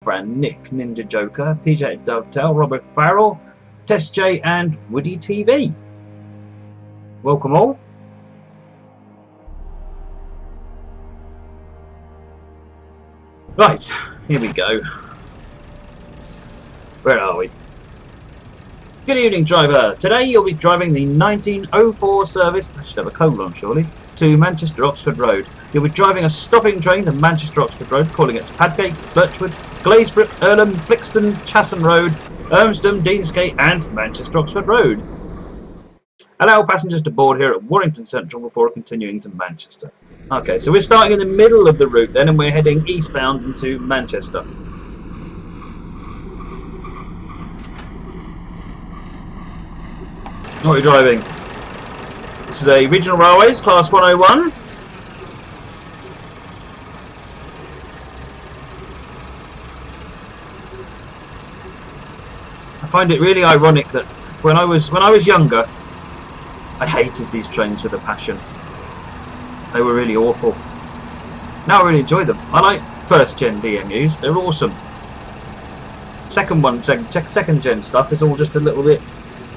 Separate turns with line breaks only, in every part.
Fran, Nick, Ninja Joker, PJ Dovetail, Robert Farrell, Tess J and Woody TV. Welcome all. Right, here we go. Where are we? Good evening, driver. Today you'll be driving the 1904 service, I should have a colon surely, to Manchester Oxford Road. You'll be driving a stopping train to Manchester Oxford Road, calling at Padgate, Birchwood, Glazebrook, Earlham, Flixton, Chatham Road, Ermsdon, Deansgate and Manchester Oxford Road. Allow passengers to board here at Warrington Central before continuing to Manchester. Okay, so we're starting in the middle of the route then, and we're heading eastbound into Manchester. What are you driving? This is a Regional Railways, Class 101. I find it really ironic that when I was younger, I hated these trains with a passion. They were really awful. Now I really enjoy them. I like first gen DMUs, they're awesome. Second gen stuff is all just a little bit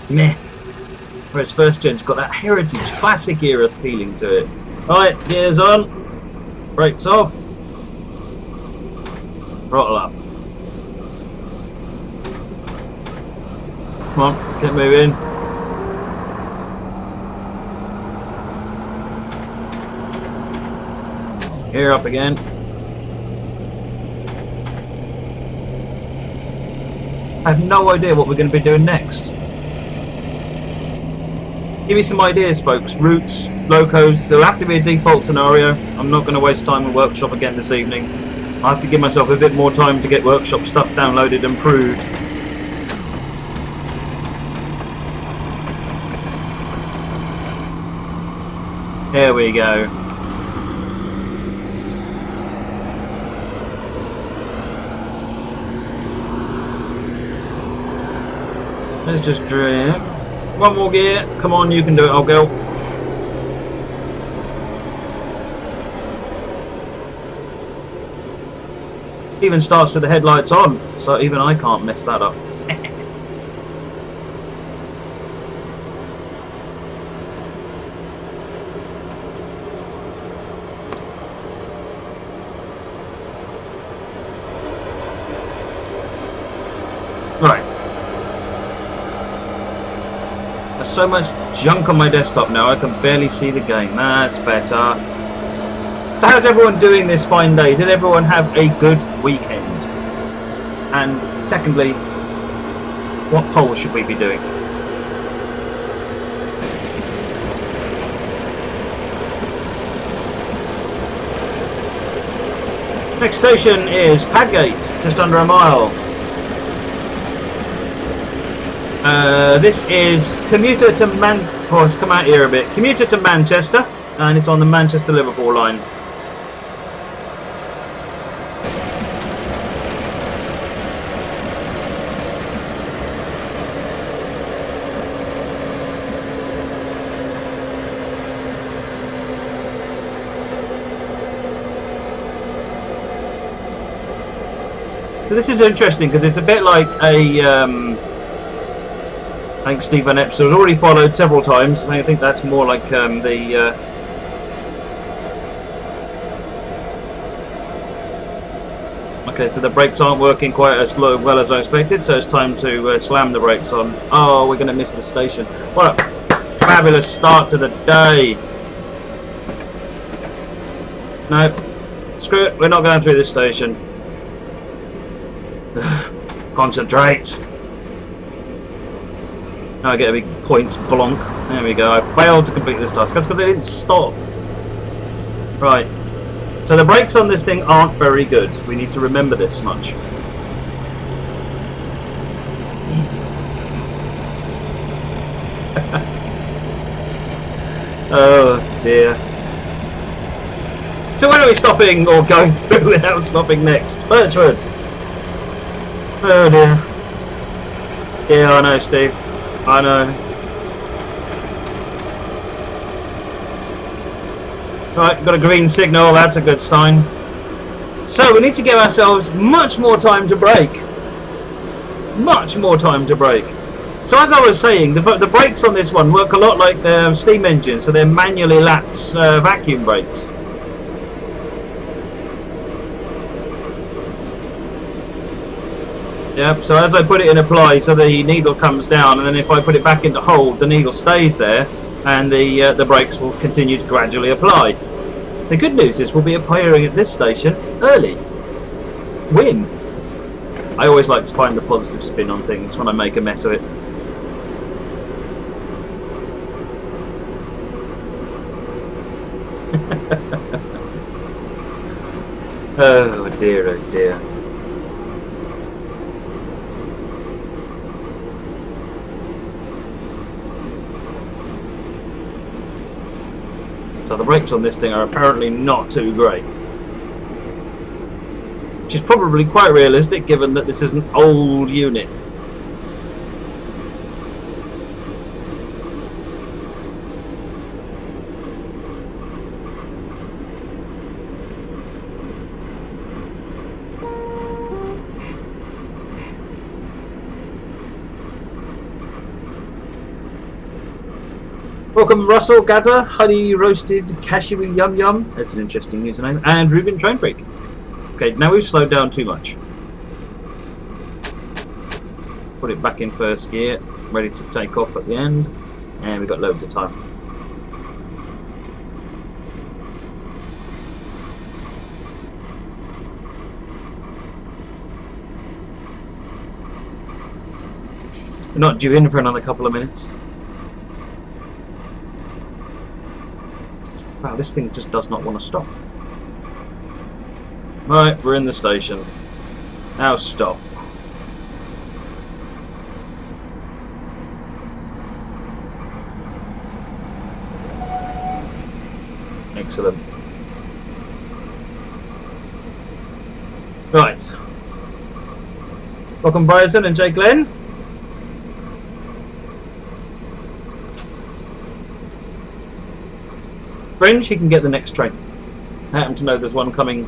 meh. Whereas first gen's got that heritage, classic era feeling to it. Alright, gears on, brakes off, throttle up. Come on, get moving. Gear up again. I have no idea what we're going to be doing next. Give me some ideas, folks. Routes, locos. There'll have to be a default scenario. I'm not going to waste time in workshop again this evening. I have to give myself a bit more time to get workshop stuff downloaded and proved. There we go. Let's just drive. One more gear. Come on, you can do it, old girl. Even starts with the headlights on, so even I can't mess that up. Right. There's so much junk on my desktop now I can barely see the game. That's better. So how's everyone doing this fine day? Did everyone have a good weekend? And secondly, what poll should we be doing? Next station is Padgate, just under a mile. This is commuter to oh, let's come out here a bit. Commuter to Manchester, and it's on the Manchester-Liverpool line. So this is interesting because it's a bit like a I think Steve Van Epps has already followed several times. I think that's more like okay, so the brakes aren't working quite as well as I expected, so it's time to slam the brakes on. Oh, we're going to miss the station. What a fabulous start to the day. No, screw it, we're not going through this station. Concentrate. Now I get a big point, blonk. There we go, I failed to complete this task. That's because I didn't stop. Right. So the brakes on this thing aren't very good. We need to remember this much. Oh dear. So where are we stopping or going through without stopping next? Birchwood. Oh dear. Yeah, I know, Steve. I know. Right, got a green signal, that's a good sign. So we need to give ourselves much more time to brake. Much more time to brake. So as I was saying, the brakes on this one work a lot like the steam engine, so they're manually lapsed vacuum brakes. Yep, so as I put it in apply, so the needle comes down, and then if I put it back into hold, the needle stays there, and the brakes will continue to gradually apply. The good news is we'll be appearing at this station early. Win! I always like to find the positive spin on things when I make a mess of it. Oh dear, oh dear. So the brakes on this thing are apparently not too great. Which is probably quite realistic given that this is an old unit. Welcome Russell Gaza, honey roasted cashew yum yum. That's an interesting username. And Ruben Train Freak. Okay, now we've slowed down too much. Put it back in first gear, ready to take off at the end, and we've got loads of time. We're not due in for another couple of minutes. Wow, this thing just does not want to stop. Right, we're in the station. Now stop. Excellent. Right. Welcome Bryson and Jay Glenn. Fringe, he can get the next train. I happen to know there's one coming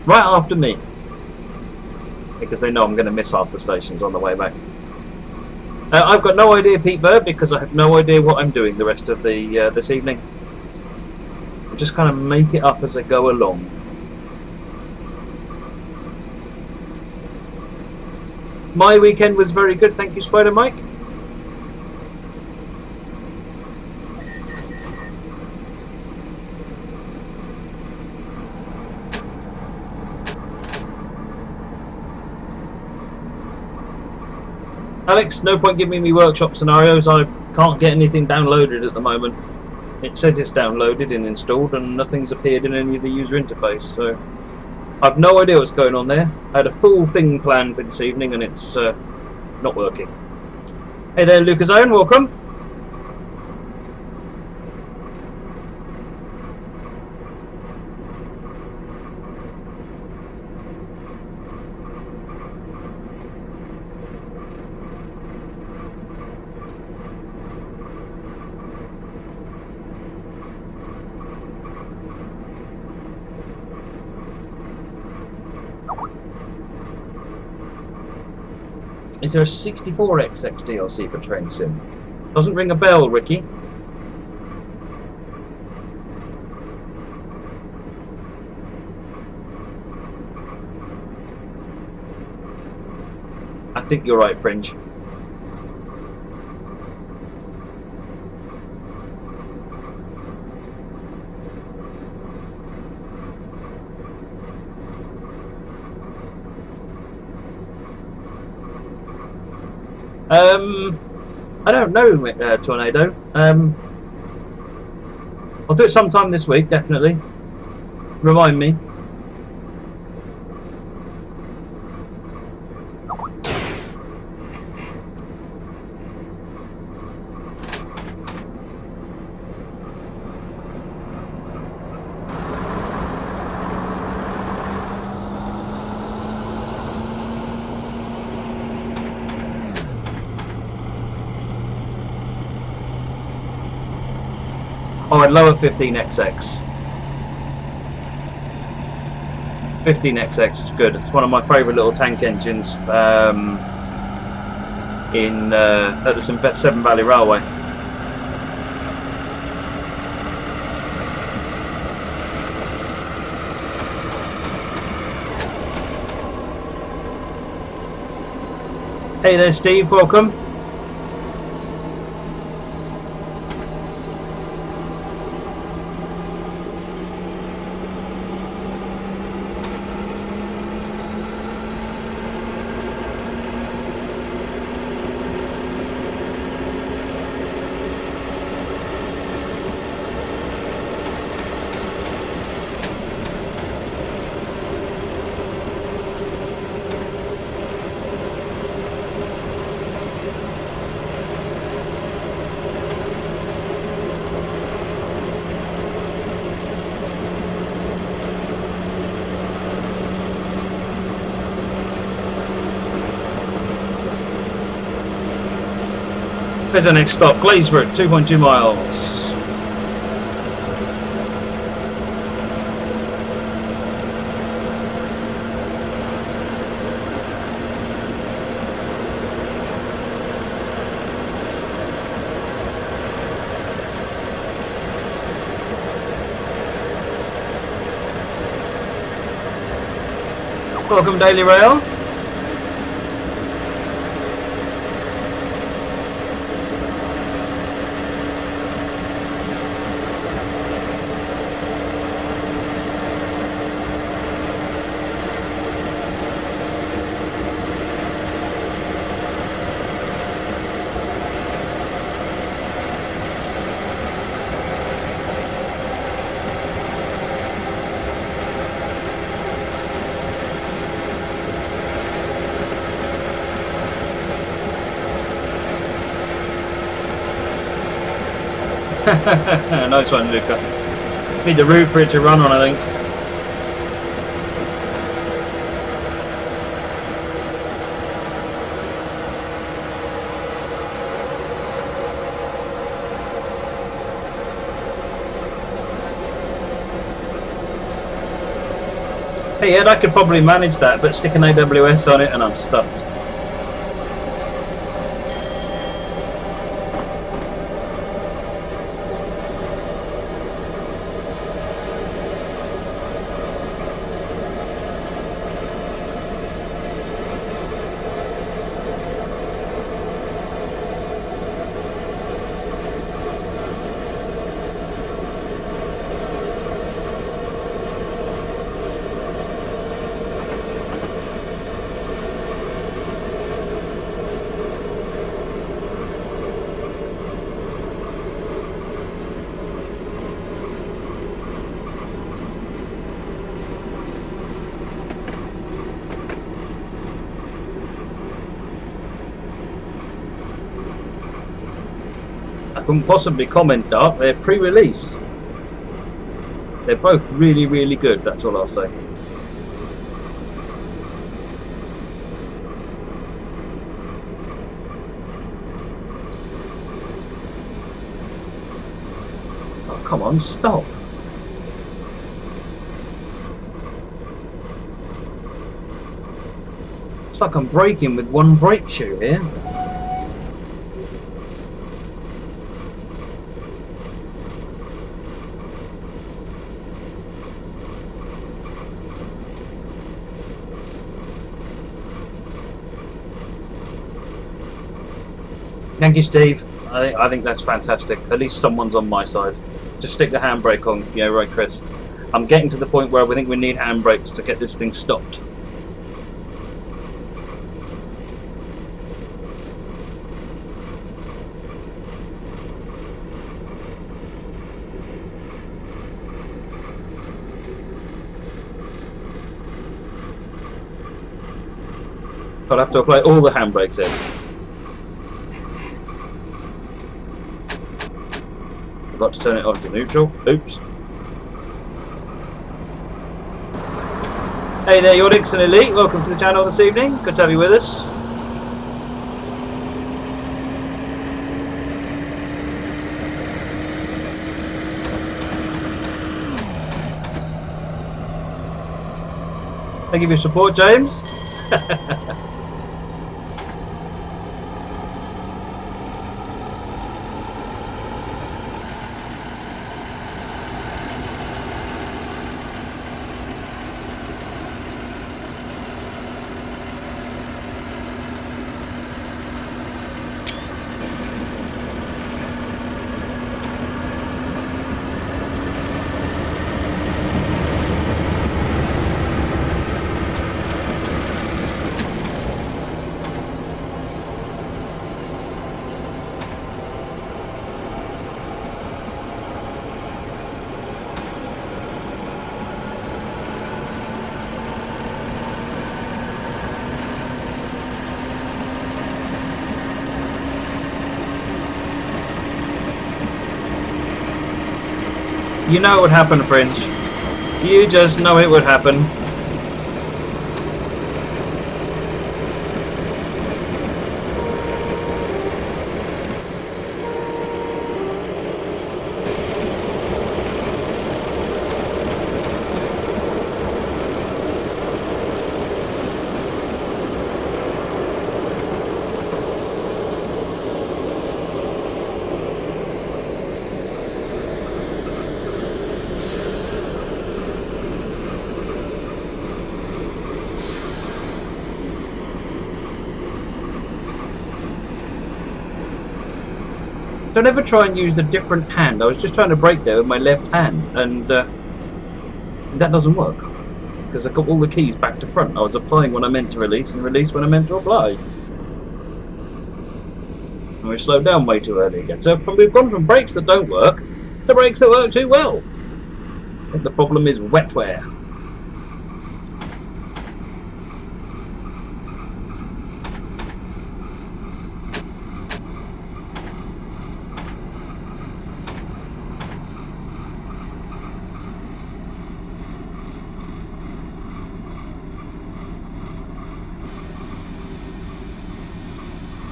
right after me, because they know I'm going to miss half the stations on the way back. I've got no idea, Pete Bird, because I have no idea what I'm doing the rest of the this evening. I just kind of make it up as I go along. My weekend was very good, thank you, Spider Mike. Alex, no point giving me workshop scenarios. I can't get anything downloaded at the moment. It says it's downloaded and installed and nothing's appeared in any of the user interface, so I've no idea what's going on there. I had a full thing planned for this evening and it's not working. Hey there, Lucas Owen, welcome. Is there a 64XX DLC for Train Sim? Doesn't ring a bell, Ricky. I think you're right, Fringe. I don't know, Tornado. I'll do it sometime this week, definitely. Remind me. Oh, I'd love a 15XX. 15XX, good. It's one of my favourite little tank engines at the Severn Valley Railway. Hey there, Steve. Welcome. There's the next stop, Glazebrook, 2.2 miles. Welcome, Daily Rail. Nice one, Luca. Need the route for it to run on, I think. Hey Ed, I could probably manage that, but stick an AWS on it and I'm stuffed. Couldn't possibly comment, Dark. They're pre-release. They're both really, really good. That's all I'll say. Oh, come on, stop. It's like I'm braking with one brake shoe here. Thank you, Steve. I think that's fantastic. At least someone's on my side. Just stick the handbrake on. Yeah, right, Chris. I'm getting to the point where we think we need handbrakes to get this thing stopped. I'll have to apply all the handbrakes in. Forgot to turn it on to neutral. Oops. Hey there, Yordix and Elite. Welcome to the channel this evening. Good to have you with us. Thank you for your support, James. You know it would happen, Fringe. You just know it would happen. Don't ever try and use a different hand. I was just trying to brake there with my left hand, and that doesn't work because I got all the keys back to front. I was applying when I meant to release and release when I meant to apply. And we slowed down way too early again. So we've gone from brakes that don't work to brakes that work too well. I think the problem is wet wear.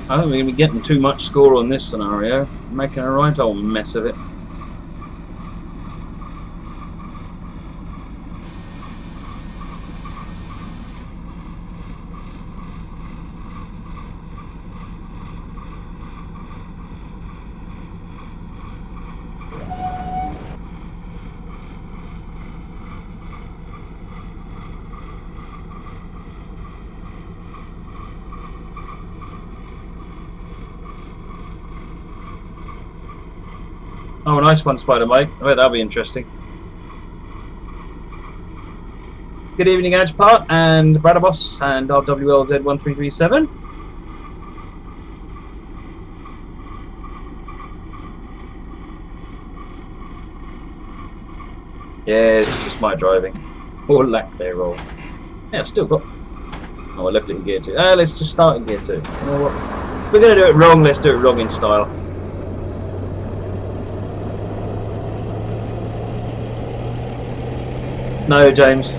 I think we're going to be getting too much score on this scenario, making a right old mess of it. Oh, a nice one, Spider Mike. I bet that'll be interesting. Good evening, Agpart and Bradabos and RWLZ1337. Yeah, it's just my driving. Or lack thereof. Yeah, I've still got... Oh, I left it in gear 2. Let's just start in gear 2. You know what? If we're going to do it wrong, let's do it wrong in style. No, James.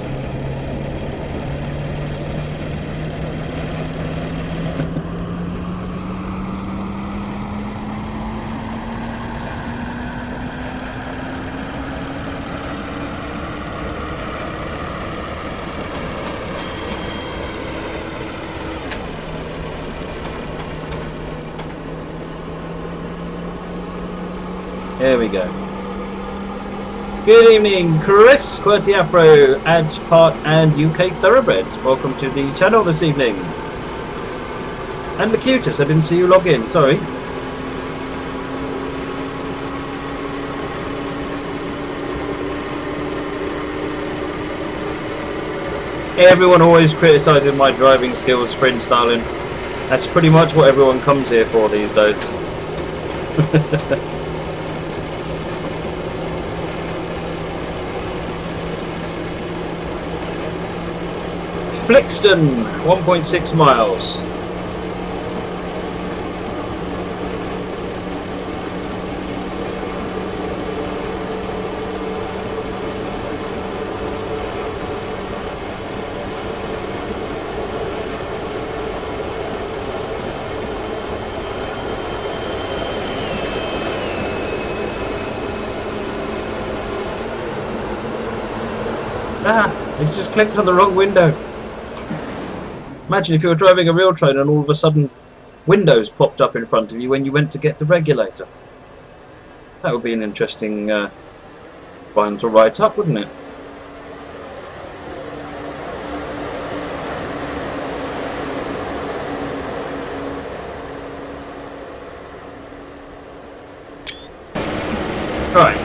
There we go. Good evening, Chris, QWERTY Afro, Agpart and UK Thoroughbred. Welcome to the channel this evening. And Locutus, I didn't see you log in, sorry. Everyone always criticising my driving skills, Fringe Starling. That's pretty much what everyone comes here for these days. Flixton, 1.6 miles. Ah, it's just clicked on the wrong window. Imagine if you were driving a real train and all of a sudden windows popped up in front of you when you went to get the regulator. That would be an interesting one to write up, wouldn't it? Right.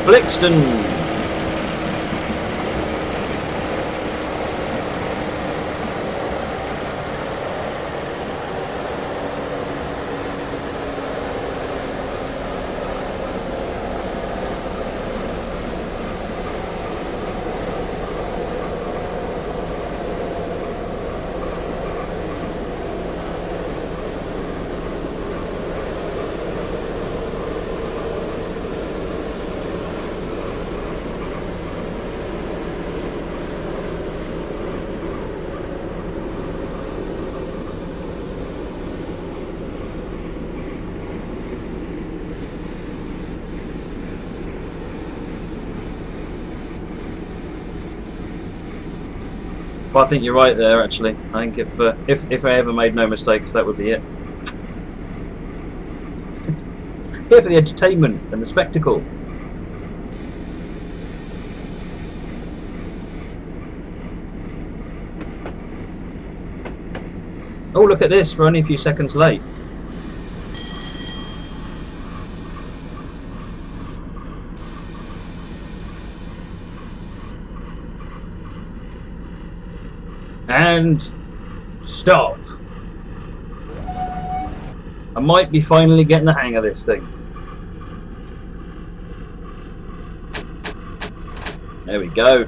Flixton. Well, I think you're right there. Actually, I think if I ever made no mistakes, that would be it. Here for the entertainment and the spectacle. Oh, look at this! We're only a few seconds late. And stop. I might be finally getting the hang of this thing. There we go.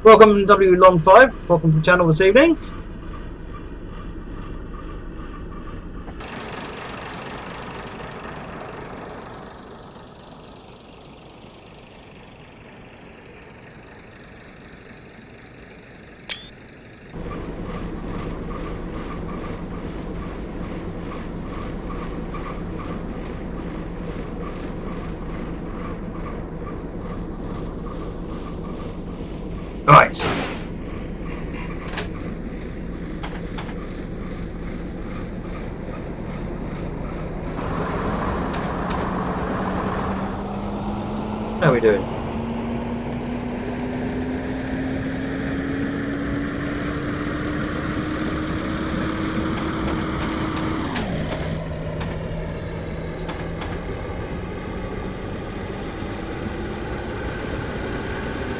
Welcome W Long 5. Welcome to the channel this evening. Right. How are we doing?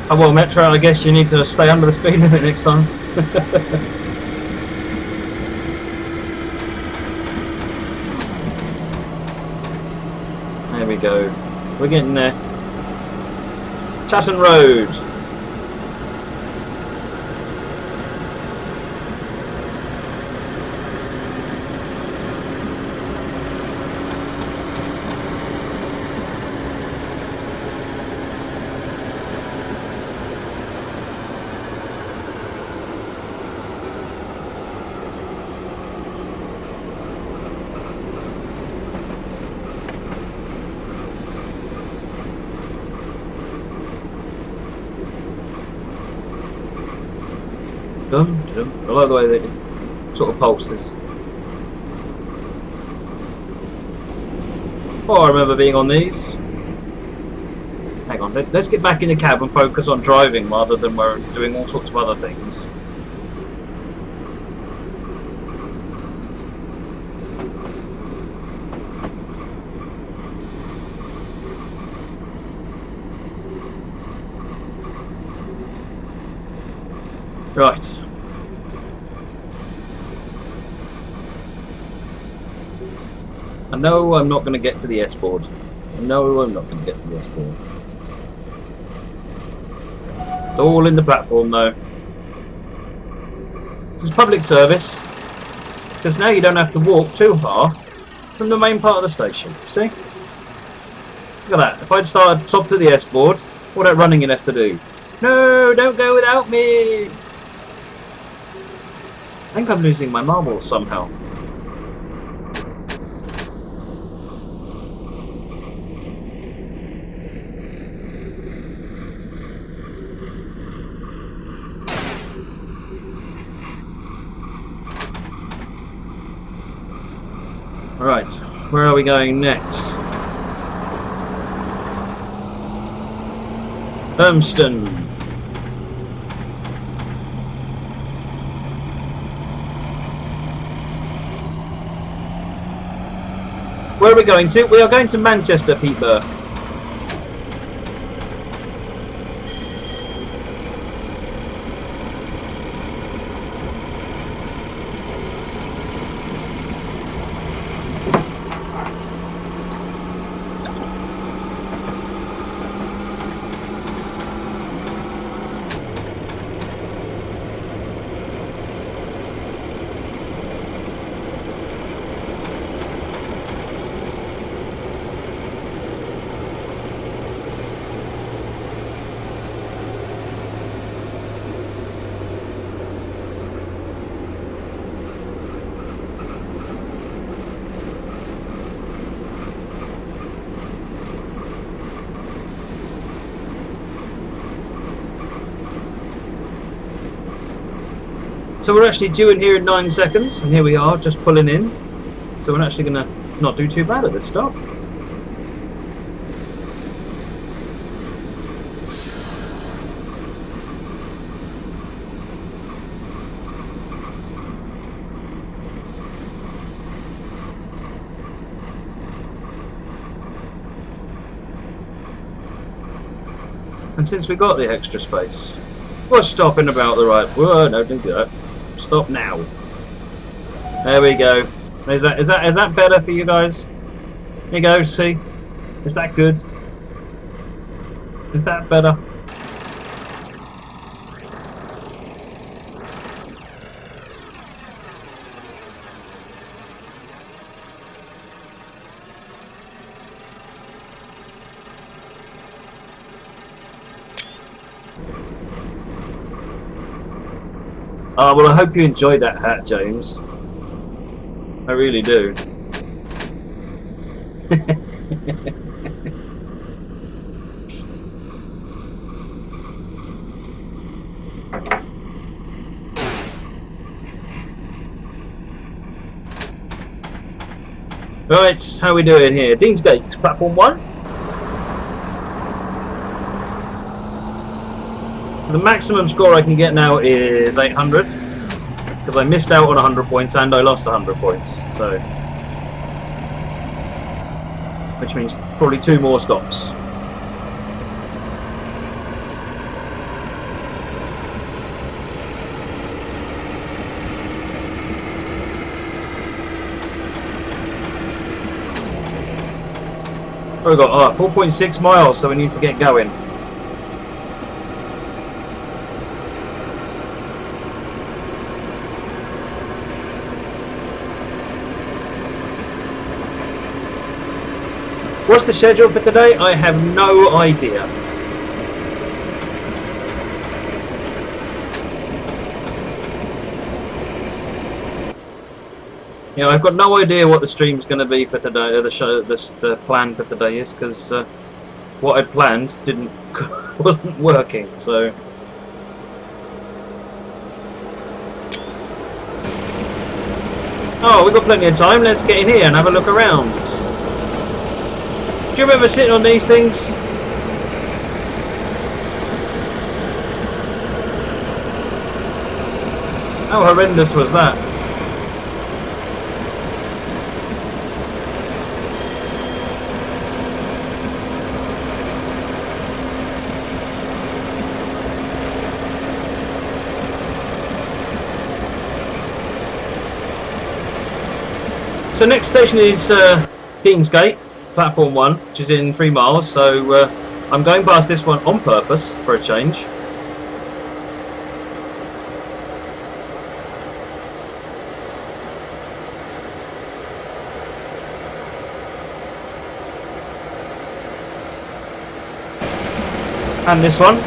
Oh well, Metro, I guess you need to stay under the speed limit next time. There we go. We're getting there. Chatham Road. I like the way that it sort of pulses. Oh, I remember being on these. Hang on, let's get back in the cab and focus on driving rather than we're doing all sorts of other things. Right. I know I'm not going to get to the S-board. I know I'm not going to get to the S-board. It's all in the platform though. This is public service. Because now you don't have to walk too far from the main part of the station. See? Look at that. If I'd stop to the S-board, all that running you'd have to do. No, don't go without me! I think I'm losing my marbles somehow. Right, where are we going next? Hermston. Where are we going to? We are going to Manchester, Peter. So we're actually due in here in 9 seconds, and here we are, just pulling in. So we're actually going to not do too bad at this stop. And since we got the extra space, we're stopping about the right. Whoa, no, don't do that. Stop now. There we go. Is that better for you guys? There you go. See, is that good? Is that better? Oh, well, I hope you enjoyed that hat, James. I really do. Right, how are we doing here? Deansgate, platform 1. So the maximum score I can get now is 800, because I missed out on 100 points and I lost 100 points, so which means probably 2 more stops. Oh, we've got 4.6 miles, so we need to get going. What's the schedule for today? I have no idea. You know, I've got no idea what the stream's going to be for today. The plan for today is, because what I'd planned wasn't working. So. Oh, we've got plenty of time. Let's get in here and have a look around. Do you remember sitting on these things? How horrendous was that? So next station is Deansgate, platform 1, which is in 3 miles, so I'm going past this one on purpose for a change. And this one.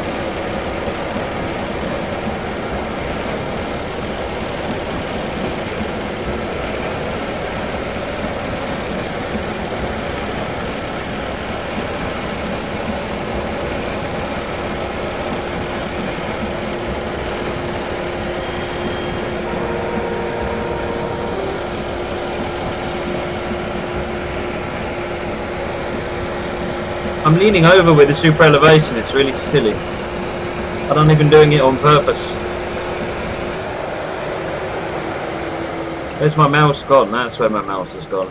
I'm leaning over with the super elevation. It's really silly. I'm not even doing it on purpose. Where's my mouse gone? That's where my mouse has gone.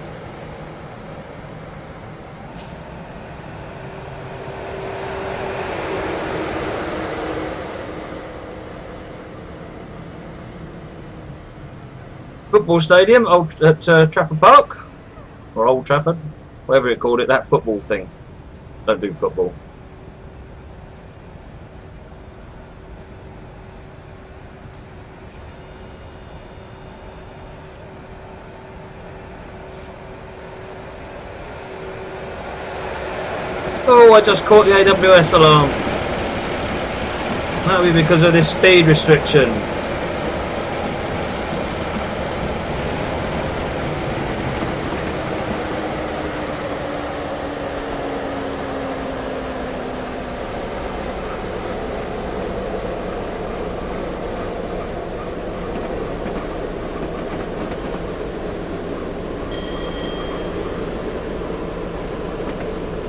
Football stadium at Trafford Park, or Old Trafford, whatever it called it, that football thing. Don't do football. Oh, I just caught the AWS alarm. That'll be because of this speed restriction.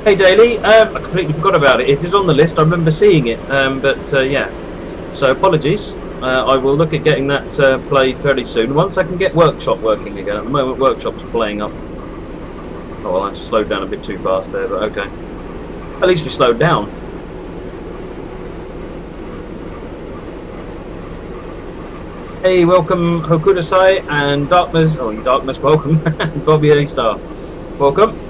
Hey Daily, I completely forgot about it. It is on the list. I remember seeing it, yeah. So apologies. I will look at getting that played fairly soon. Once I can get Workshop working again. At the moment, Workshop's playing up. Oh well, I slowed down a bit too fast there, but okay. At least we slowed down. Hey, welcome Hokudasai and Darkness. Oh, you Darkness, welcome. Bobby A Star, welcome.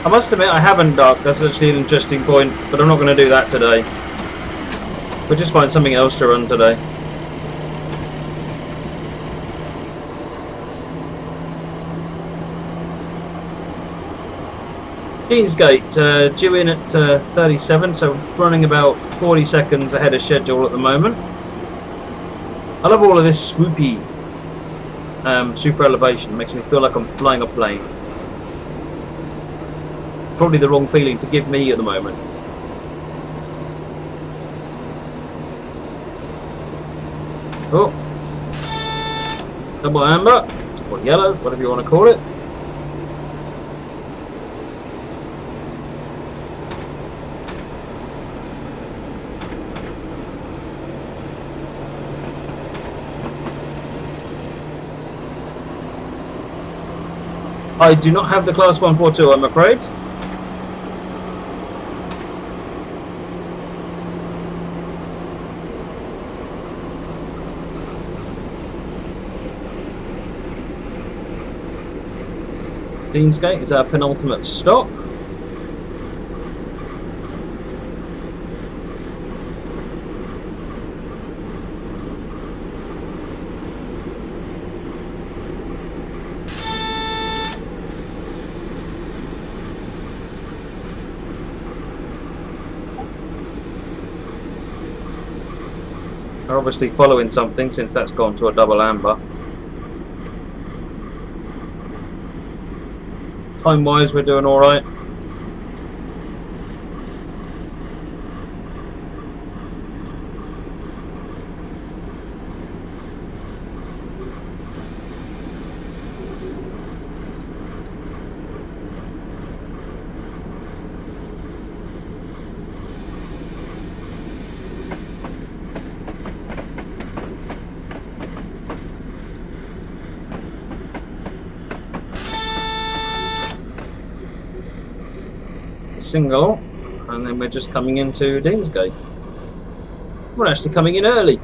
I must admit I haven't, Dark. That's actually an interesting point, but I'm not going to do that today. We'll just find something else to run today. Deansgate, due in at 37, so running about 40 seconds ahead of schedule at the moment. I love all of this swoopy super elevation. It makes me feel like I'm flying a plane. Probably the wrong feeling to give me at the moment. Oh, double amber or yellow, whatever you want to call it. I do not have the class 142, I'm afraid. Deansgate is our penultimate stop. We're obviously following something since that's gone to a double amber. Time wise, we're doing alright. Single, and then we're just coming into Deansgate. We're actually coming in early.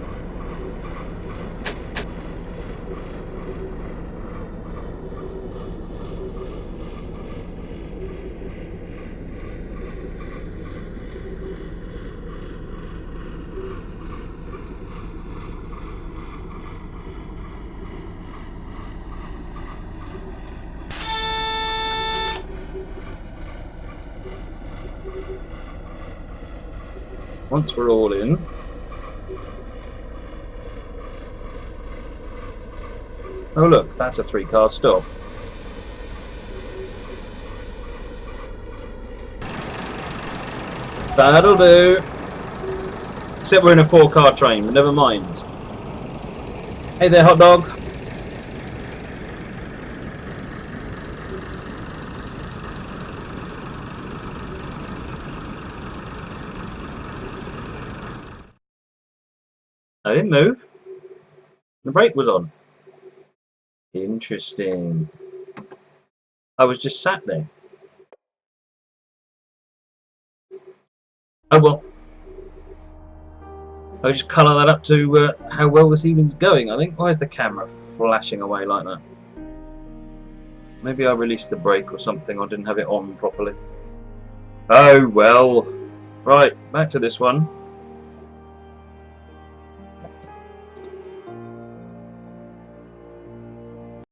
Once we're all in, oh look, that's a 3-car stop. That'll do. Except we're in a 4-car train, but never mind. Hey there, hot dog. I didn't move. The brake was on. Interesting. I was just sat there. Oh well. I'll just colour that up to how well this evening's going, I think. Why is the camera flashing away like that? Maybe I released the brake or something, or didn't have it on properly. Oh well. Right, back to this one.